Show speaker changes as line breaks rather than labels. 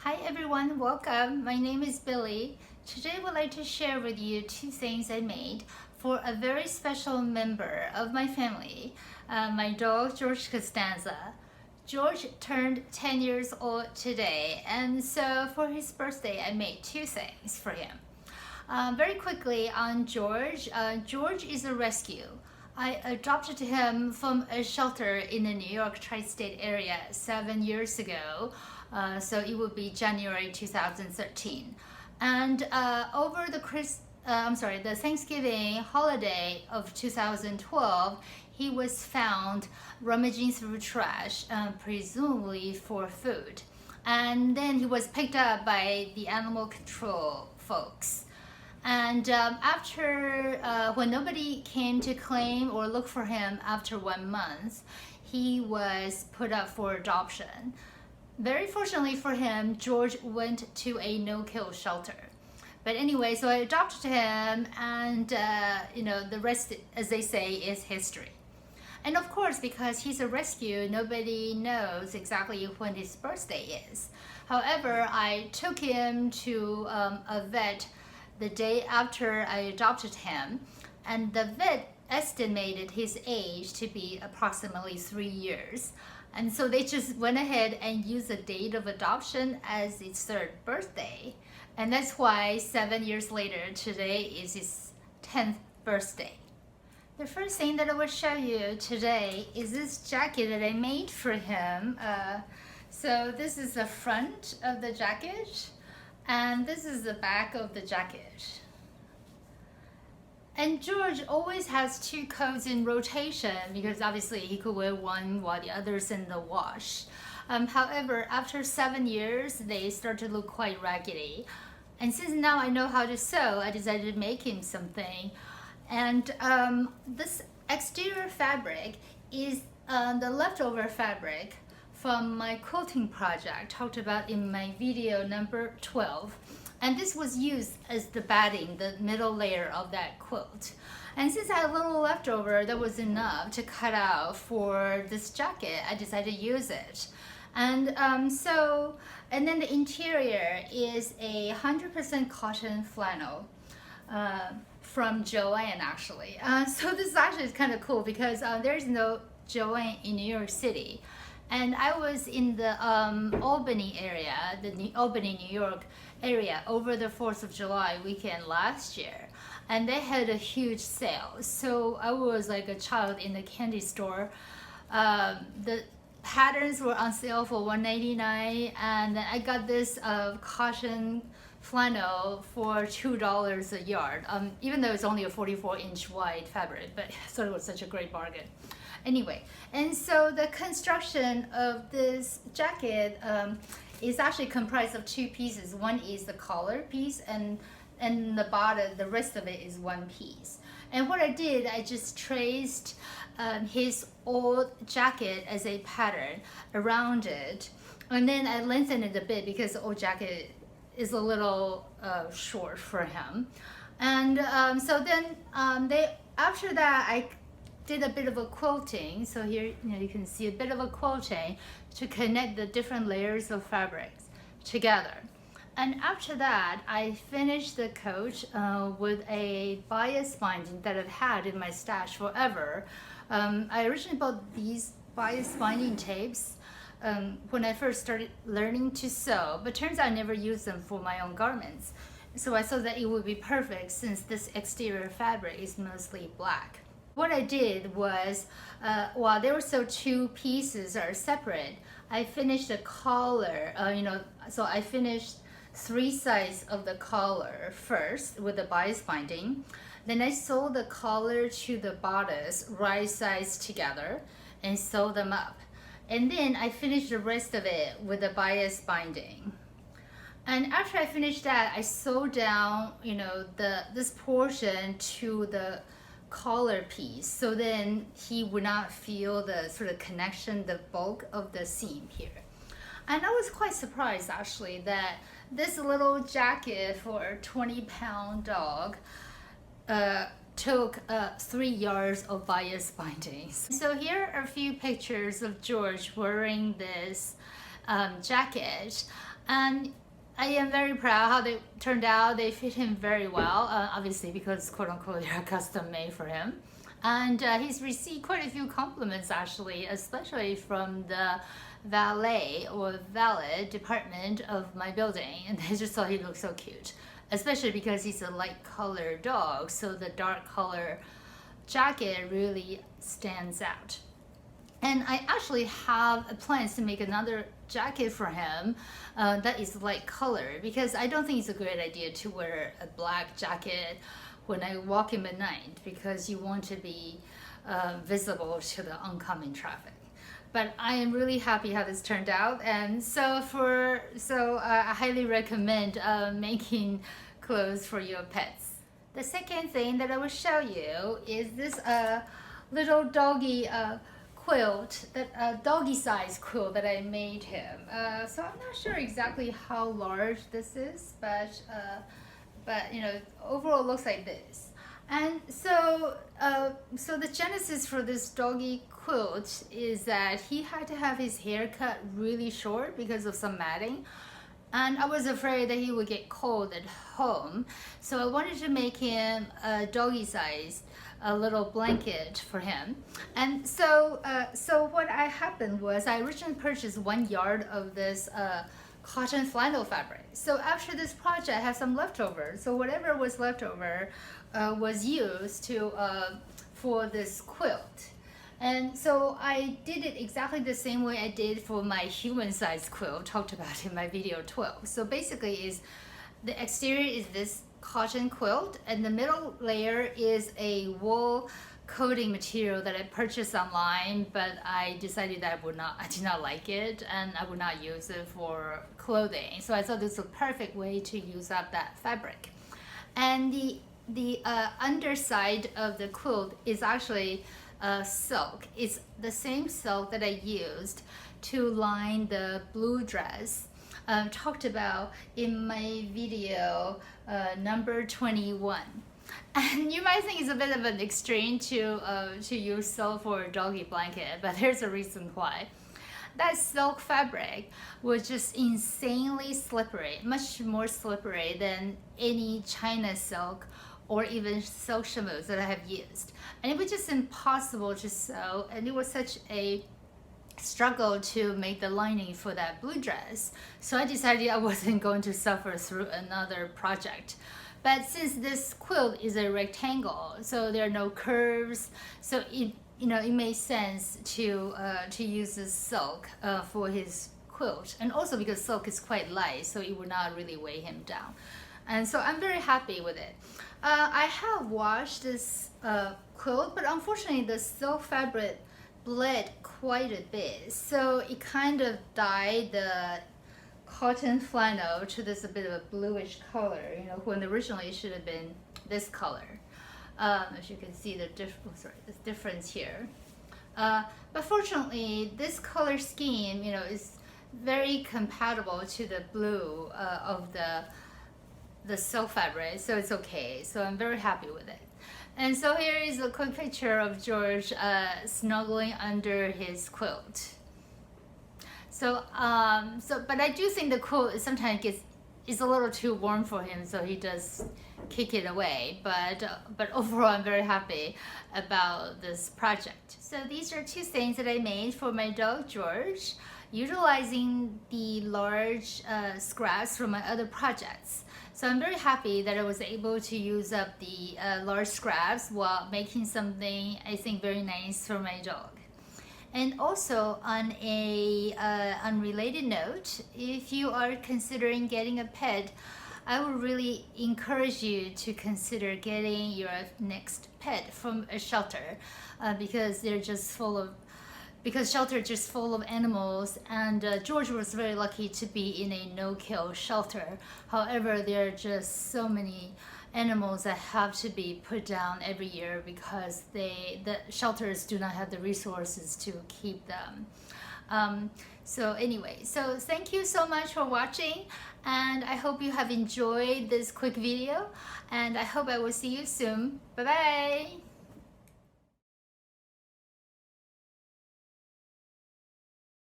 Hi everyone, welcome. My name is Billy. Today I would like to share with you two things I made for a very special member of my family, my dog George Costanza. George turned 10 years old today, and so for his birthday I made two things for him. Very quickly on George, George is a rescue. I adopted him from a shelter in the New York tri-state area 7 years ago, so it would be January 2013. And over the Thanksgiving holiday of 2012, he was found rummaging through trash, presumably for food. And then he was picked up by the animal control folks. And when nobody came to claim or look for him after 1 month, he was put up for adoption. Very fortunately for him, George went to a no-kill shelter. But anyway, so I adopted him, and the rest, as they say, is history. And of course, because he's a rescue, nobody knows exactly when his birthday is. However, I took him to a vet the day after I adopted him, and the vet estimated his age to be approximately 3 years. And so they just went ahead and used the date of adoption as his third birthday. And that's why 7 years later, today is his 10th birthday. The first thing that I will show you today is this jacket that I made for him. So this is the front of the jacket, and this is the back of the jacket. And George always has two coats in rotation because obviously he could wear one while the other's in the wash. However, after 7 years, they start to look quite raggedy. And since now I know how to sew, I decided to make him something. And this exterior fabric is the leftover fabric from my quilting project talked about in my video number 12. And this was used as the batting, the middle layer of that quilt. And since I had a little leftover that was enough to cut out for this jacket, I decided to use it. And and then the interior is 100% cotton flannel from Joann, actually. So this actually is kind of cool because there's no Joann in New York City. And I was in the Albany area, Albany, New York area over the 4th of July weekend last year. And they had a huge sale. So I was like a child in the candy store. The patterns were on sale for $1.99, and then I got this cotton flannel for $2 a yard, even though it's only a 44-inch wide fabric, but I thought it was such a great bargain. Anyway, and so the construction of this jacket is actually comprised of two pieces. One is the collar piece, and the bottom, the rest of it is one piece. And what I did, I just traced his old jacket as a pattern around it, and then I lengthened it a bit because the old jacket is a little short for him. And so then after that, I did a bit of a quilting. So here you can see a bit of a quilting to connect the different layers of fabrics together. And after that, I finished the coat with a bias binding that I've had in my stash forever. I originally bought these bias binding tapes when I first started learning to sew, but turns out I never used them for my own garments. So I thought that it would be perfect since this exterior fabric is mostly black. What I did was, while there were still two pieces that are separate, I finished the collar, so I finished 3 sides of the collar first with the bias binding. Then I sewed the collar to the bodice right sides together and sewed them up. And then I finished the rest of it with the bias binding. And after I finished that, I sewed down, this portion to the collar piece, so then he would not feel the sort of connection, the bulk of the seam here. And I was quite surprised actually that this little jacket for a 20-pound dog took 3 yards of bias bindings. So here are a few pictures of George wearing this jacket, and I am very proud how they turned out. They fit him very well, obviously because quote unquote they're custom made for him. And he's received quite a few compliments actually, especially from the valet department of my building, and they just thought he looked so cute, especially because he's a light colored dog, so the dark color jacket really stands out. And I actually have plans to make another jacket for him that is light color, because I don't think it's a great idea to wear a black jacket when I walk in at night, because you want to be visible to the oncoming traffic. But I am really happy how this turned out, and so I highly recommend making clothes for your pets. The second thing that I will show you is this little doggy quilt, that doggy size quilt that I made him. So I'm not sure exactly how large this is, but you know, overall it looks like this. And so the genesis for this doggy quilt is that he had to have his hair cut really short because of some matting, and I was afraid that he would get cold at home, so I wanted to make him a doggy size a little blanket for him. And so what happened was I originally purchased 1 yard of this cotton flannel fabric. So after this project, I have some leftover. So whatever was left over was used to for this quilt. And so I did it exactly the same way I did for my human-sized quilt, talked about in my video 12. So basically is the exterior is this cotton quilt, and the middle layer is a wool coating material that I purchased online, but I decided that I did not like it, and I would not use it for clothing. So I thought this was a perfect way to use up that fabric. And the underside of the quilt is actually silk. It's the same silk that I used to line the blue dress talked about in my video number 21. And you might think it's a bit of an extreme to use silk for a doggy blanket, but there's a reason why. That silk fabric was just insanely slippery, much more slippery than any China silk or even silk chamois that I have used. And it was just impossible to sew, and it was such a struggle to make the lining for that blue dress. So I decided I wasn't going to suffer through another project. But since this quilt is a rectangle, so there are no curves, so it made sense to use this silk for his quilt, and also because silk is quite light, so it would not really weigh him down. And so I'm very happy with it. I have washed this quilt, but unfortunately the silk fabric bled quite a bit, so it kind of dyed the cotton flannel to this a bit of a bluish color, when originally it should have been this color. As you can see the difference here. But fortunately, this color scheme, is very compatible to the blue of the silk fabric, so it's okay. So I'm very happy with it. And so here is a quick picture of George snuggling under his quilt. So, but I do think the quilt sometimes is a little too warm for him, so he does kick it away. But overall, I'm very happy about this project. So these are 2 things that I made for my dog George, utilizing the large scraps from my other projects. So I'm very happy that I was able to use up the large scraps while making something I think very nice for my dog. And also on a unrelated note, if you are considering getting a pet, I would really encourage you to consider getting your next pet from a shelter because they're just full of shelter just full of animals, and George was very lucky to be in a no-kill shelter. However, there are just so many animals that have to be put down every year because the shelters do not have the resources to keep them. So anyway, so thank you so much for watching, and I hope you have enjoyed this quick video, and I hope I will see you soon. Bye bye.